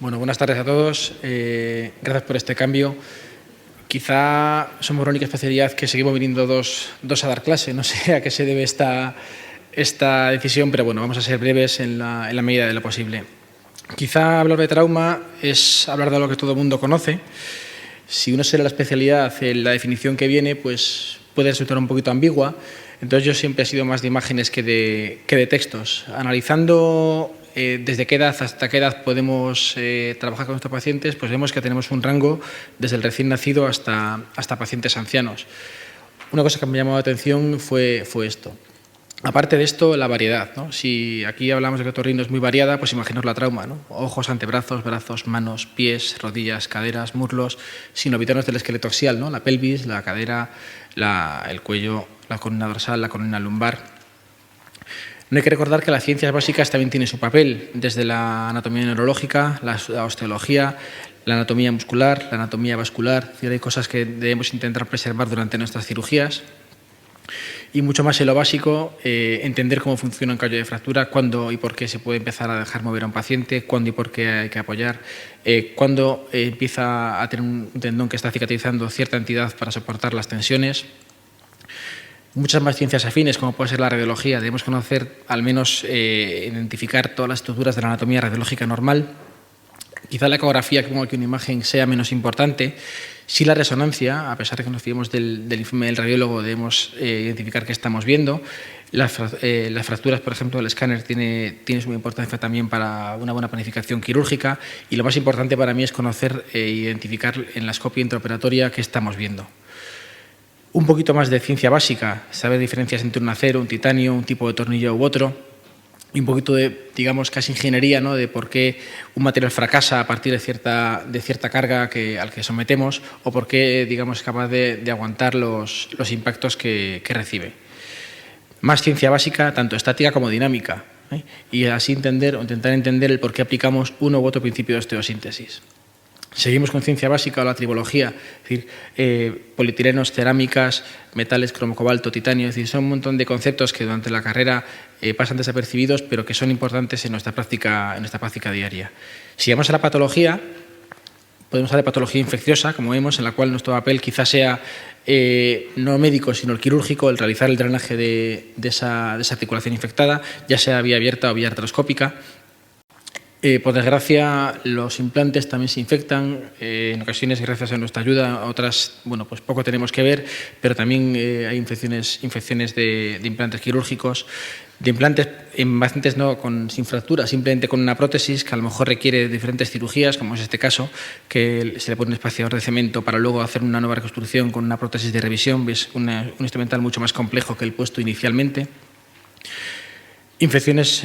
Bueno, buenas tardes a todos. Gracias por este cambio. Quizá somos la única especialidad que seguimos viniendo dos a dar clase. No sé a qué se debe esta decisión, pero bueno, vamos a ser breves en la medida de lo posible. Quizá hablar de trauma es hablar de algo que todo el mundo conoce. Si uno se lee la especialidad, la definición que viene, pues puede resultar un poquito ambigua. Entonces yo siempre he sido más de imágenes que de textos. Analizando desde qué edad hasta qué edad podemos trabajar con nuestros pacientes, pues vemos que tenemos un rango desde el recién nacido hasta pacientes ancianos. Una cosa que me llamó la atención fue esto. Aparte de esto, la variedad, ¿no? Si aquí hablamos de que el otorrino es muy variada, pues imaginaos la trauma, ¿no? Ojos, antebrazos, brazos, manos, pies, rodillas, caderas, muslos, sin olvidarnos del esqueleto axial, ¿no? La pelvis, la cadera, el cuello, la columna dorsal, la columna lumbar. No hay que recordar que las ciencias básicas también tienen su papel, desde la anatomía neurológica, la osteología, la anatomía muscular, la anatomía vascular. Es decir, hay cosas que debemos intentar preservar durante nuestras cirugías. Y mucho más en lo básico, entender cómo funciona un callo de fractura, cuándo y por qué se puede empezar a dejar mover a un paciente, cuándo y por qué hay que apoyar, cuándo empieza a tener un tendón que está cicatrizando cierta entidad para soportar las tensiones. Muchas más ciencias afines, como puede ser la radiología, debemos conocer, al menos identificar todas las estructuras de la anatomía radiológica normal. Quizá la ecografía, que pongo aquí una imagen, sea menos importante. Sí, la resonancia, a pesar de que nos fiemos del informe del radiólogo, debemos identificar qué estamos viendo. Las fracturas, por ejemplo, el escáner tiene su importancia también para una buena planificación quirúrgica, y lo más importante para mí es conocer e identificar en la escopia intraoperatoria qué estamos viendo. Un poquito más de ciencia básica, saber diferencias entre un acero, un titanio, un tipo de tornillo u otro. Y un poquito de, digamos, casi ingeniería, ¿no? De por qué un material fracasa a partir de cierta carga al que sometemos, o por qué, digamos, es capaz de aguantar los impactos que recibe. Más ciencia básica, tanto estática como dinámica, ¿eh? Y así intentar entender el por qué aplicamos uno u otro principio de osteosíntesis. Seguimos con ciencia básica o la tribología, es decir, polietileno, cerámicas, metales, cromo, cobalto, titanio, es decir, son un montón de conceptos que durante la carrera pasan desapercibidos, pero que son importantes en nuestra práctica diaria. Si vamos a la patología, podemos hablar de patología infecciosa, como vemos, en la cual nuestro papel quizás sea no médico, sino el quirúrgico, el realizar el drenaje de esa articulación infectada, ya sea vía abierta o vía artroscópica. Por desgracia, los implantes también se infectan, en ocasiones gracias a nuestra ayuda, otras, bueno, pues poco tenemos que ver, pero también hay infecciones de implantes quirúrgicos, de implantes en pacientes sin fractura, simplemente con una prótesis que a lo mejor requiere diferentes cirugías, como es este caso, que se le pone un espaciador de cemento para luego hacer una nueva reconstrucción con una prótesis de revisión, es un instrumental mucho más complejo que el puesto inicialmente. Infecciones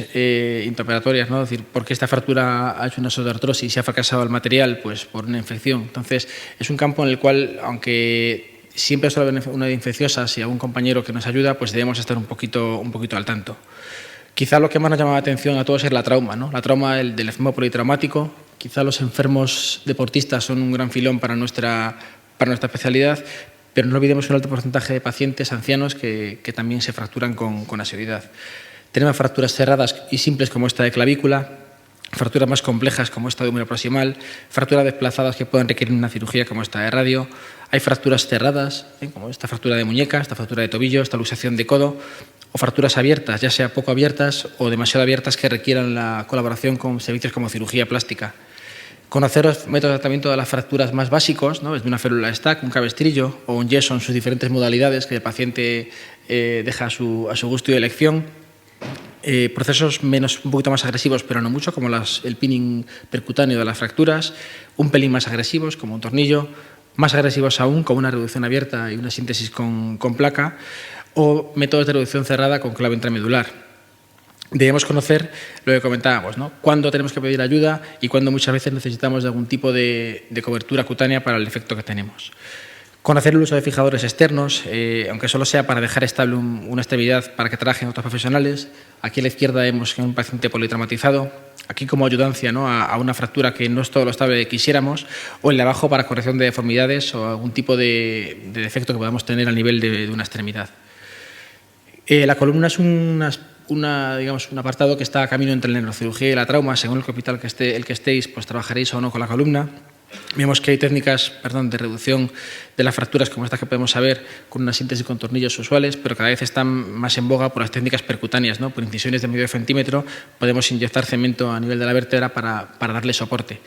intraoperatorias, ¿no? Es decir, ¿por qué esta fractura ha hecho una pseudoartrosis y ha fracasado el material? Pues por una infección. Entonces, es un campo en el cual, aunque siempre suele haber una infecciosa, si algún compañero que nos ayuda, pues debemos estar un poquito al tanto. Quizá lo que más nos llama la atención a todos es la trauma, ¿no? La trauma del enfermo politraumático. Quizá los enfermos deportistas son un gran filón para nuestra especialidad, pero no olvidemos un alto porcentaje de pacientes ancianos que también se fracturan con asiduidad. Tenemos fracturas cerradas y simples como esta de clavícula, fracturas más complejas como esta de húmero proximal, fracturas desplazadas que pueden requerir una cirugía como esta de radio. Hay fracturas cerradas, como esta fractura de muñeca, esta fractura de tobillo, esta luxación de codo, o fracturas abiertas, ya sea poco abiertas o demasiado abiertas que requieran la colaboración con servicios como cirugía plástica. Conocer los métodos de tratamiento de las fracturas más básicos, ¿no? Desde una férula stack, un cabestrillo o un yeso en sus diferentes modalidades que el paciente deja a su gusto y elección. Procesos un poquito más agresivos, pero no mucho, como el pinning percutáneo de las fracturas, un pelín más agresivos, como un tornillo, más agresivos aún, como una reducción abierta y una síntesis con placa, o métodos de reducción cerrada con clave intramedular. Debemos conocer lo que comentábamos, ¿no? Cuándo tenemos que pedir ayuda y cuándo muchas veces necesitamos de algún tipo de cobertura cutánea para el efecto que tenemos. Conocer el uso de fijadores externos, aunque solo sea para dejar estable una estabilidad para que trabajen otros profesionales. Aquí a la izquierda vemos un paciente politraumatizado, aquí como ayudancia, ¿no? a una fractura que no es todo lo estable que quisiéramos, o en el abajo para corrección de deformidades o algún tipo de defecto que podamos tener a nivel de una extremidad. La columna es un digamos, un apartado que está a camino entre la neurocirugía y la trauma. Según el hospital el que estéis, pues trabajaréis o no con la columna. Vemos que hay técnicas de reducción de las fracturas, como estas que podemos saber, con una síntesis con tornillos usuales, pero cada vez están más en boga por las técnicas percutáneas, ¿no? Por incisiones de medio centímetro podemos inyectar cemento a nivel de la vértebra para darle soporte.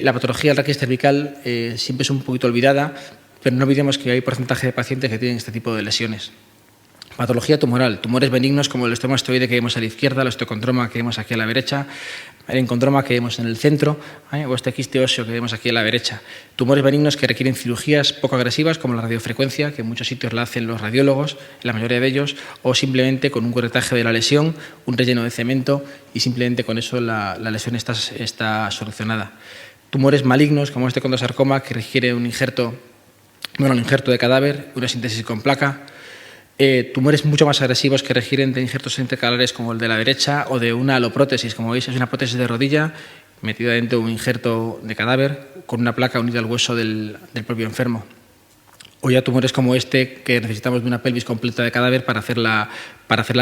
La patología del raquis cervical siempre es un poquito olvidada, pero no olvidemos que hay porcentaje de pacientes que tienen este tipo de lesiones. Patología tumoral, tumores benignos como el osteomastoide que vemos a la izquierda, el osteocondroma que vemos aquí a la derecha, el encondroma que vemos en el centro, o este quiste óseo que vemos aquí a la derecha. Tumores benignos que requieren cirugías poco agresivas como la radiofrecuencia, que en muchos sitios la hacen los radiólogos, en la mayoría de ellos, o simplemente con un corretaje de la lesión, un relleno de cemento y simplemente con eso la lesión está solucionada. Tumores malignos como este condrosarcoma que requiere un injerto de cadáver, una síntesis con placa. Tumores mucho más agresivos que requieren de injertos intercalares como el de la derecha o de una aloprótesis. Como veis, es una prótesis de rodilla metida dentro de un injerto de cadáver con una placa unida al hueso del propio enfermo. O ya tumores como este que necesitamos de una pelvis completa de cadáver para hacer la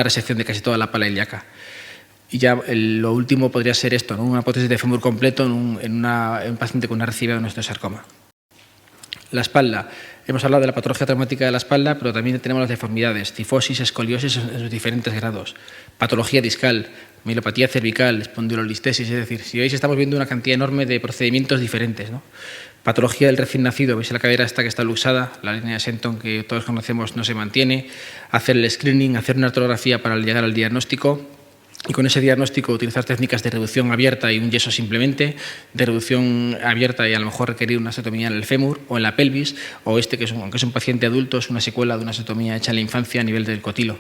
resección de casi toda la pala ilíaca. Y ya lo último podría ser esto, ¿no? Una prótesis de fémur completo en un paciente con una recibida de un osteosarcoma. La espalda. Hemos hablado de la patología traumática de la espalda, pero también tenemos las deformidades, cifosis, escoliosis en sus diferentes grados, patología discal, mielopatía cervical, espondilolistesis, es decir, si veis estamos viendo una cantidad enorme de procedimientos diferentes, ¿no? Patología del recién nacido, veis la cadera esta que está luxada, la línea de Shenton que todos conocemos no se mantiene, hacer el screening, hacer una artrografía para llegar al diagnóstico. Y con ese diagnóstico utilizar técnicas de reducción abierta y un yeso simplemente, de reducción abierta y a lo mejor requerir una osteotomía en el fémur o en la pelvis, o aunque es un paciente adulto, es una secuela de una osteotomía hecha en la infancia a nivel del cotilo.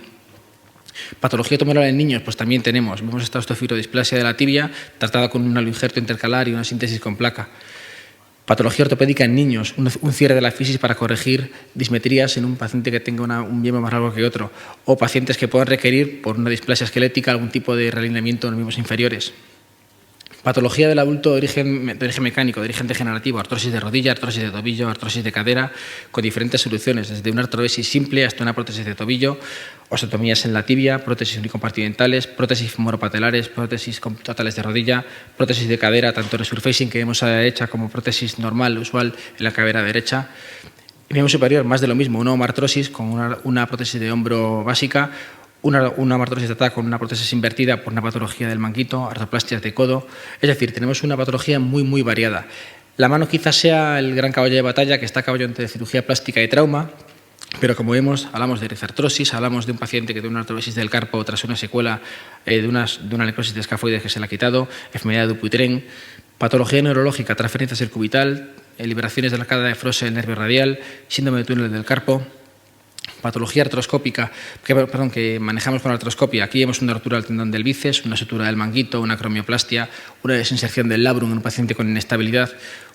Patología tumoral en niños, pues también vemos esta osteofibrodisplasia de la tibia tratada con un aloinjerto intercalar y una síntesis con placa. Patología ortopédica en niños, un cierre de la fisis para corregir dismetrías en un paciente que tenga un miembro más largo que otro, o pacientes que puedan requerir, por una displasia esquelética, algún tipo de realineamiento en los miembros inferiores. Patología del adulto de origen mecánico, de origen degenerativo, artrosis de rodilla, artrosis de tobillo, artrosis de cadera, con diferentes soluciones, desde una artrodesis simple hasta una prótesis de tobillo, osteotomías en la tibia, prótesis unicompartimentales, prótesis femoropatelares, prótesis totales de rodilla, prótesis de cadera, tanto resurfacing que vemos a la derecha como prótesis normal, usual, en la cadera derecha. En miembro superior, más de lo mismo, una homartrosis con una prótesis de hombro básica, una artrosis tratada con una prótesis invertida por una patología del manguito, artroplastias de codo. Es decir, tenemos una patología muy, muy variada. La mano quizás sea el gran caballo de batalla que está a caballo entre cirugía plástica y trauma, pero como vemos, hablamos de risartrosis, hablamos de un paciente que tiene una artrosis del carpo tras una secuela de una necrosis de escafoides que se le ha quitado, enfermedad de Dupuytren, patología neurológica, transferencia cercubital, liberaciones de la arcada de Froese del nervio radial, síndrome de túnel del carpo, patología artroscópica que manejamos con la artroscopia. Aquí vemos una rotura del tendón del bíceps, una sutura del manguito, una cromioplastia, una desinserción del labrum en un paciente con inestabilidad,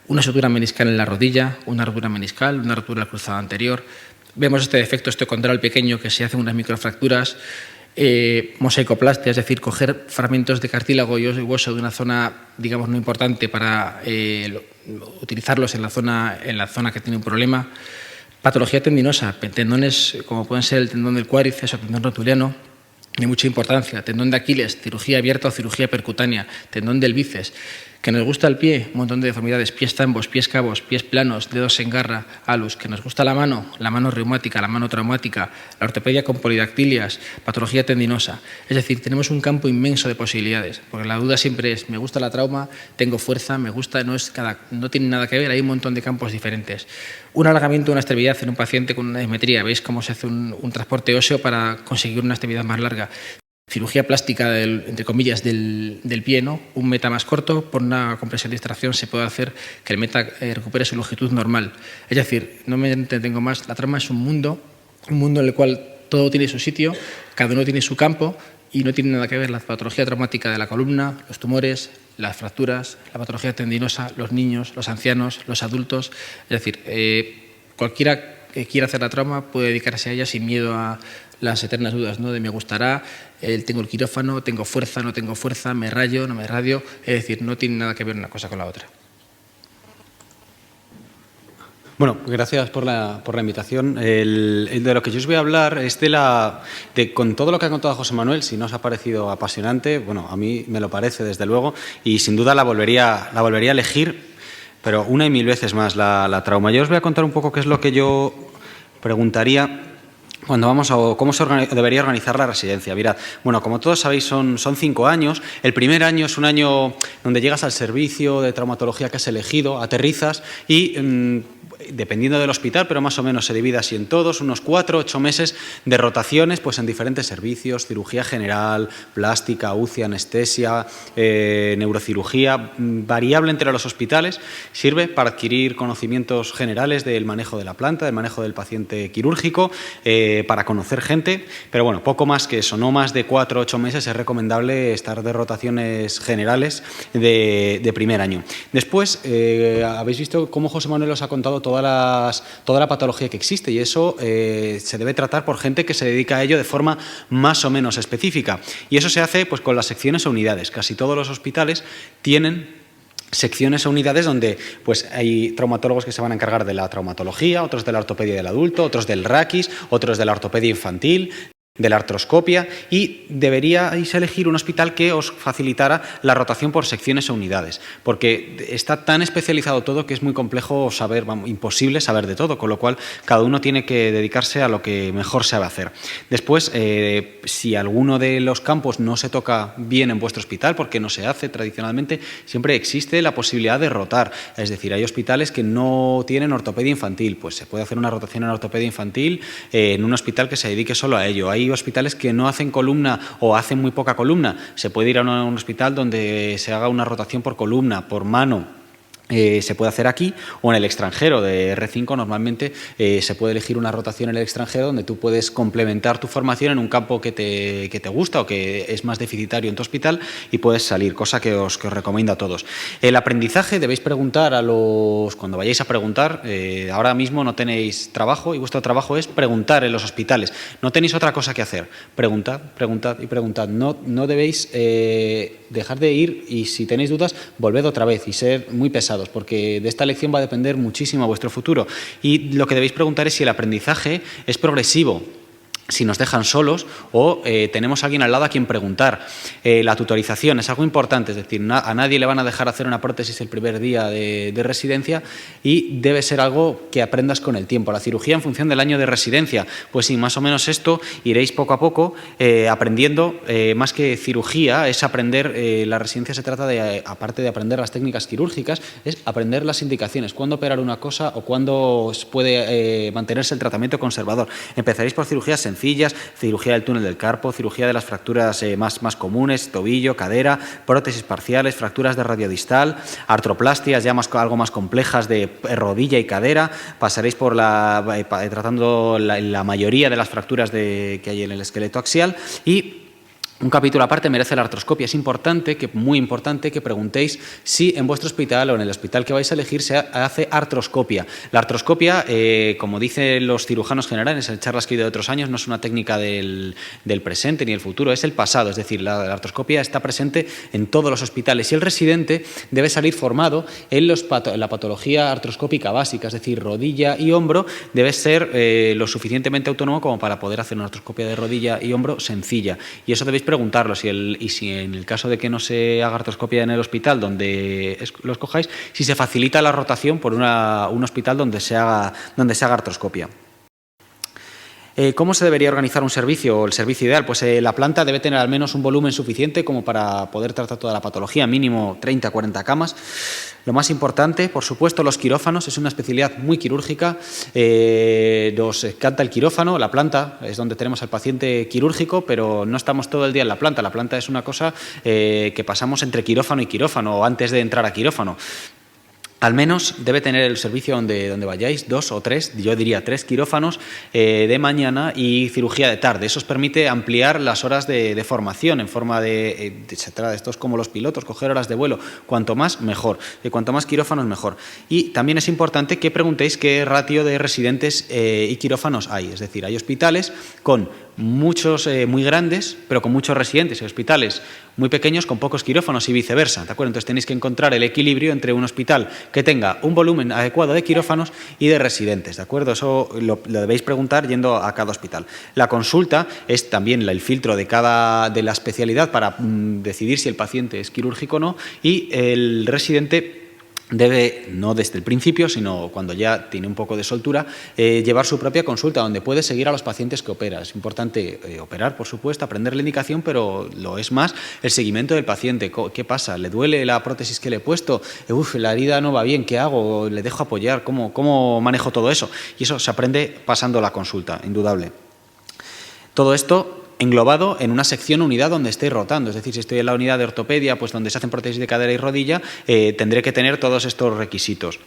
una sutura meniscal en la rodilla, una rotura meniscal, una rotura del cruzado anterior. Vemos este defecto osteocondral pequeño que se hacen unas microfracturas, mosaicoplastia, es decir, coger fragmentos de cartílago y hueso de una zona, digamos, no importante para utilizarlos en la zona que tiene un problema. Patología tendinosa, tendones como pueden ser el tendón del cuádriceps o el tendón rotuliano, de mucha importancia. Tendón de Aquiles, cirugía abierta o cirugía percutánea. Tendón del bíceps. Que nos gusta el pie, un montón de deformidades. Pies tambos, pies cabos, pies planos, dedos en garra, halus. Que nos gusta la mano reumática, la mano traumática, la ortopedia con polidactilias, patología tendinosa. Es decir, tenemos un campo inmenso de posibilidades. Porque la duda siempre es, me gusta la trauma, tengo fuerza, me gusta, no tiene nada que ver, hay un montón de campos diferentes. Un alargamiento de una extremidad en un paciente con una dismetría. ¿Veis cómo se hace un transporte óseo para conseguir una extremidad más larga? Cirugía plástica, entre comillas, del pie, ¿no? Un meta más corto, por una compresión de distracción se puede hacer que el meta recupere su longitud normal. Es decir, no me entretengo más, la trauma es un mundo en el cual todo tiene su sitio, cada uno tiene su campo y no tiene nada que ver la patología traumática de la columna, los tumores, las fracturas, la patología tendinosa, los niños, los ancianos, los adultos. Es decir, cualquiera que quiera hacer la trauma puede dedicarse a ella sin miedo a las eternas dudas, ¿no? De me gustará, tengo el quirófano, tengo fuerza, no tengo fuerza, me rayo, no me radio. Es decir, no tiene nada que ver una cosa con la otra. Bueno, gracias por la invitación. De lo que yo os voy a hablar es con todo lo que ha contado José Manuel. Si no os ha parecido apasionante, bueno, a mí me lo parece desde luego y sin duda la volvería a elegir, pero una y mil veces más la trauma. Yo os voy a contar un poco qué es lo que yo preguntaría cuando vamos a cómo debería organizar la residencia. Mirad, bueno, como todos sabéis, son 5 años. El primer año es un año donde llegas al servicio de traumatología que has elegido, aterrizas y dependiendo del hospital, pero más o menos se divide así en todos, unos 4 o 8 meses de rotaciones pues en diferentes servicios, cirugía general, plástica, UCI, anestesia, neurocirugía, variable entre los hospitales, sirve para adquirir conocimientos generales del manejo de la planta, del manejo del paciente quirúrgico, para conocer gente, pero bueno, poco más que eso, no más de 4 o 8 meses es recomendable estar de rotaciones generales de primer año. Después, habéis visto cómo José Manuel os ha contado toda la patología que existe y eso se debe tratar por gente que se dedica a ello de forma más o menos específica. Y eso se hace pues con las secciones o unidades. Casi todos los hospitales tienen secciones o unidades donde pues hay traumatólogos que se van a encargar de la traumatología, otros de la ortopedia del adulto, otros del raquis, otros de la ortopedia infantil, de la artroscopia, y deberíais elegir un hospital que os facilitara la rotación por secciones o unidades, porque está tan especializado todo que es muy complejo saber, imposible saber de todo, con lo cual cada uno tiene que dedicarse a lo que mejor sabe hacer. Después, si alguno de los campos no se toca bien en vuestro hospital, porque no se hace tradicionalmente, siempre existe la posibilidad de rotar, es decir, hay hospitales que no tienen ortopedia infantil, pues se puede hacer una rotación en ortopedia infantil en un hospital que se dedique solo a ello. Hay hospitales que no hacen columna o hacen muy poca columna. Se puede ir a un hospital donde se haga una rotación por columna, por mano. Se puede hacer aquí o en el extranjero. De R5 normalmente se puede elegir una rotación en el extranjero donde tú puedes complementar tu formación en un campo que te gusta o que es más deficitario en tu hospital y puedes salir, cosa que os recomiendo a todos. El aprendizaje debéis preguntar cuando vayáis a preguntar, ahora mismo no tenéis trabajo y vuestro trabajo es preguntar en los hospitales. No tenéis otra cosa que hacer. Preguntad, preguntad y preguntad. No debéis dejar de ir y si tenéis dudas, volved otra vez y ser muy pesados, porque de esta lección va a depender muchísimo vuestro futuro. Y lo que debéis preguntar es si el aprendizaje es progresivo, si nos dejan solos o tenemos a alguien al lado a quien preguntar. La tutorización es algo importante, es decir, a nadie le van a dejar hacer una prótesis el primer día de residencia y debe ser algo que aprendas con el tiempo. La cirugía en función del año de residencia, pues sí, más o menos esto iréis poco a poco aprendiendo. Más que cirugía, es aprender, la residencia se trata de, aparte de aprender las técnicas quirúrgicas, es aprender las indicaciones, cuándo operar una cosa o cuándo puede mantenerse el tratamiento conservador. Empezaréis por cirugías sencillas, cirugía del túnel del carpo, cirugía de las fracturas más comunes, tobillo, cadera, prótesis parciales, fracturas de radiodistal, artroplastias ya algo más complejas de rodilla y cadera. Pasaréis por tratando la mayoría de las fracturas que hay en el esqueleto axial y un capítulo aparte merece la artroscopia. Es muy importante que preguntéis si en vuestro hospital o en el hospital que vais a elegir se hace artroscopia. La artroscopia, como dicen los cirujanos generales en charlas que he oído de otros años, no es una técnica del presente ni el futuro, es el pasado. Es decir, la artroscopia está presente en todos los hospitales y el residente debe salir formado en la patología artroscópica básica, es decir, rodilla y hombro. Debe ser lo suficientemente autónomo como para poder hacer una artroscopia de rodilla y hombro sencilla. Y eso debéis preguntarlo, si en el caso de que no se haga artroscopia en el hospital donde lo escojáis, si se facilita la rotación por un hospital donde se haga artroscopia. ¿Cómo se debería organizar un servicio o el servicio ideal? Pues la planta debe tener al menos un volumen suficiente como para poder tratar toda la patología, mínimo 30-40 camas. Lo más importante, por supuesto, los quirófanos, es una especialidad muy quirúrgica, nos encanta el quirófano, la planta es donde tenemos al paciente quirúrgico, pero no estamos todo el día en la planta es una cosa que pasamos entre quirófano y quirófano o antes de entrar a quirófano. Al menos debe tener el servicio donde vayáis 2 o 3, yo diría 3 quirófanos de mañana y cirugía de tarde. Eso os permite ampliar las horas de formación en forma de esto es como los pilotos, coger horas de vuelo. Cuanto más, mejor. Cuanto más quirófanos, mejor. Y también es importante que preguntéis qué ratio de residentes y quirófanos hay. Es decir, hay hospitales con muchos muy grandes, pero con muchos residentes, y hospitales muy pequeños con pocos quirófanos y viceversa, ¿de acuerdo? Entonces tenéis que encontrar el equilibrio entre un hospital que tenga un volumen adecuado de quirófanos y de residentes, ¿de acuerdo? Eso lo debéis preguntar yendo a cada hospital. La consulta es también el filtro de la especialidad para decidir si el paciente es quirúrgico o no, y el residente debe, no desde el principio, sino cuando ya tiene un poco de soltura, llevar su propia consulta, donde puede seguir a los pacientes que opera. Es importante operar, por supuesto, aprender la indicación, pero lo es más el seguimiento del paciente. ¿Qué pasa? ¿Le duele la prótesis que le he puesto? La herida no va bien, ¿qué hago? ¿Le dejo apoyar? ¿Cómo manejo todo eso? Y eso se aprende pasando la consulta, indudable. Todo esto englobado en una sección unidad donde esté rotando. Es decir, si estoy en la unidad de ortopedia, pues donde se hacen prótesis de cadera y rodilla, tendré que tener todos estos requisitos.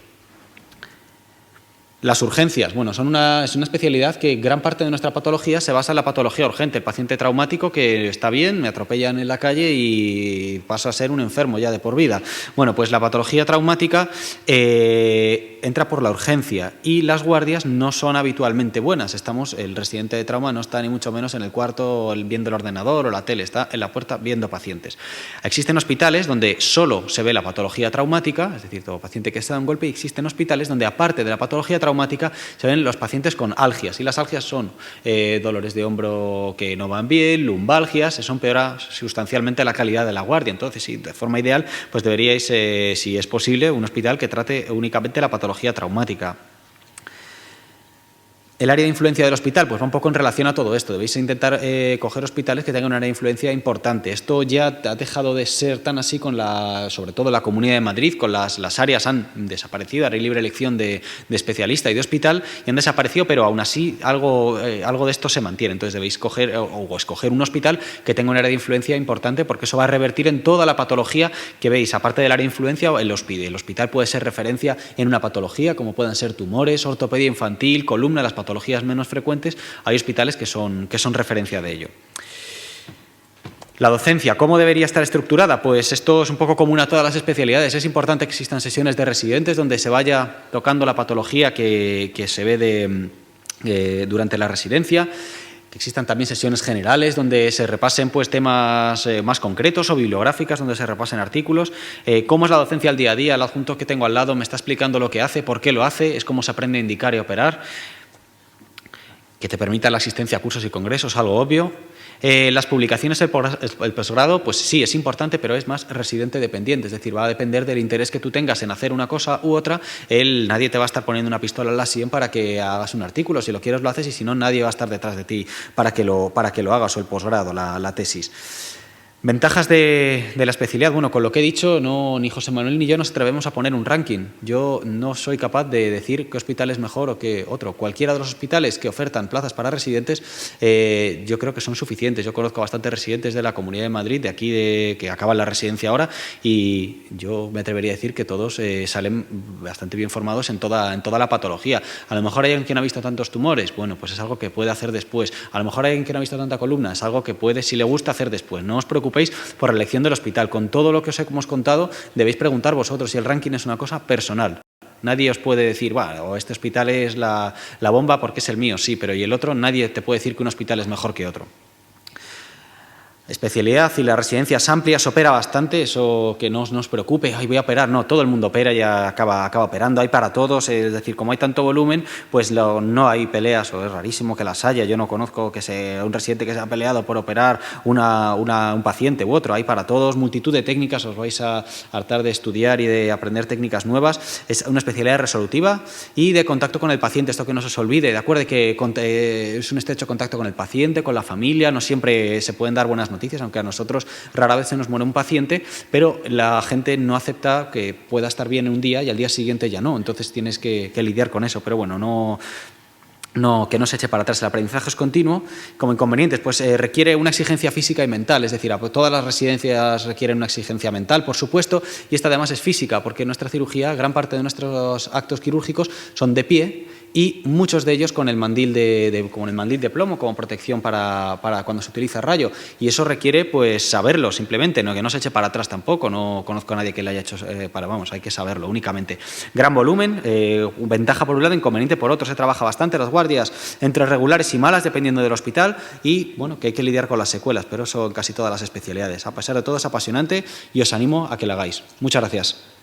Las urgencias, bueno, es una especialidad que gran parte de nuestra patología se basa en la patología urgente. El paciente traumático que está bien, me atropellan en la calle y pasa a ser un enfermo ya de por vida. Bueno, pues la patología traumática entra por la urgencia y las guardias no son habitualmente buenas. El residente de trauma no está ni mucho menos en el cuarto viendo el ordenador o la tele, está en la puerta viendo pacientes. Existen hospitales donde solo se ve la patología traumática, es decir, todo paciente que se da un golpe, y existen hospitales donde aparte de la patología traumática se ven los pacientes con algias, y las algias son dolores de hombro que no van bien, lumbalgias, eso empeora sustancialmente la calidad de la guardia. Entonces, sí, de forma ideal, pues deberíais, si es posible, un hospital que trate únicamente la patología traumática. El área de influencia del hospital pues va un poco en relación a todo esto. Debéis intentar coger hospitales que tengan un área de influencia importante. Esto ya ha dejado de ser tan así sobre todo la Comunidad de Madrid, con las áreas han desaparecido, ahora hay libre elección de especialista y de hospital, y han desaparecido, pero aún así algo de esto se mantiene. Entonces debéis coger o escoger un hospital que tenga un área de influencia importante, porque eso va a revertir en toda la patología que veis. Aparte del área de influencia, el hospital puede ser referencia en una patología, como puedan ser tumores, ortopedia infantil, columna, las patologías menos frecuentes, hay hospitales que son referencia de ello. La docencia, ¿cómo debería estar estructurada? Pues esto es un poco común a todas las especialidades. Es importante que existan sesiones de residentes donde se vaya tocando la patología que se ve durante la residencia. Que existan también sesiones generales donde se repasen pues, temas más concretos, o bibliográficas donde se repasen artículos. ¿Cómo es la docencia al día a día? El adjunto que tengo al lado me está explicando lo que hace, por qué lo hace, es cómo se aprende a indicar y operar. Que te permita la asistencia a cursos y congresos, algo obvio. Las publicaciones, el posgrado, pues sí, es importante, pero es más residente dependiente, es decir, va a depender del interés que tú tengas en hacer una cosa u otra. Nadie te va a estar poniendo una pistola en la sien para que hagas un artículo. Si lo quieres lo haces, y si no, nadie va a estar detrás de ti para que lo hagas, o el posgrado, la tesis. Ventajas de la especialidad. Bueno, con lo que he dicho, ni José Manuel ni yo nos atrevemos a poner un ranking. Yo no soy capaz de decir qué hospital es mejor o qué otro. Cualquiera de los hospitales que ofertan plazas para residentes, yo creo que son suficientes. Yo conozco bastantes residentes de la Comunidad de Madrid, de aquí que acaban la residencia ahora, y yo me atrevería a decir que todos salen bastante bien formados en toda la patología. A lo mejor hay alguien que no ha visto tantos tumores, bueno, pues es algo que puede hacer después. A lo mejor hay alguien que no ha visto tanta columna, es algo que puede, si le gusta, hacer después. No os preocupéis por la elección del hospital. Con todo lo que os hemos contado, debéis preguntar vosotros, si el ranking es una cosa personal. Nadie os puede decir, bueno, este hospital es la bomba porque es el mío, sí, pero y el otro, nadie te puede decir que un hospital es mejor que otro. Especialidad y las residencias amplias, opera bastante, eso que no os preocupe, ay, voy a operar, no, todo el mundo opera y acaba operando, hay para todos, es decir, como hay tanto volumen, pues no hay peleas, o es rarísimo que las haya. Yo no conozco que sea un residente que se ha peleado por operar un paciente u otro, hay para todos, multitud de técnicas, os vais a hartar de estudiar y de aprender técnicas nuevas. Es una especialidad resolutiva y de contacto con el paciente, esto que no se os olvide, de acuerdo, que es un estrecho contacto con el paciente, con la familia, no siempre se pueden dar buenas noticias, aunque a nosotros rara vez se nos muere un paciente, pero la gente no acepta que pueda estar bien un día y al día siguiente ya no, entonces tienes que lidiar con eso, pero bueno, que no se eche para atrás. El aprendizaje es continuo. Como inconvenientes, pues requiere una exigencia física y mental, es decir, todas las residencias requieren una exigencia mental, por supuesto, y esta además es física, porque en nuestra cirugía, gran parte de nuestros actos quirúrgicos son de pie, y muchos de ellos con el mandil con el mandil de plomo como protección para cuando se utiliza rayo. Y eso requiere pues saberlo simplemente, no que no se eche para atrás tampoco. No conozco a nadie que le haya hecho hay que saberlo únicamente. Gran volumen, ventaja por un lado, inconveniente por otro. Se trabaja bastante las guardias entre regulares y malas dependiendo del hospital y bueno, que hay que lidiar con las secuelas, pero eso en casi todas las especialidades. A pesar de todo es apasionante y os animo a que lo hagáis. Muchas gracias.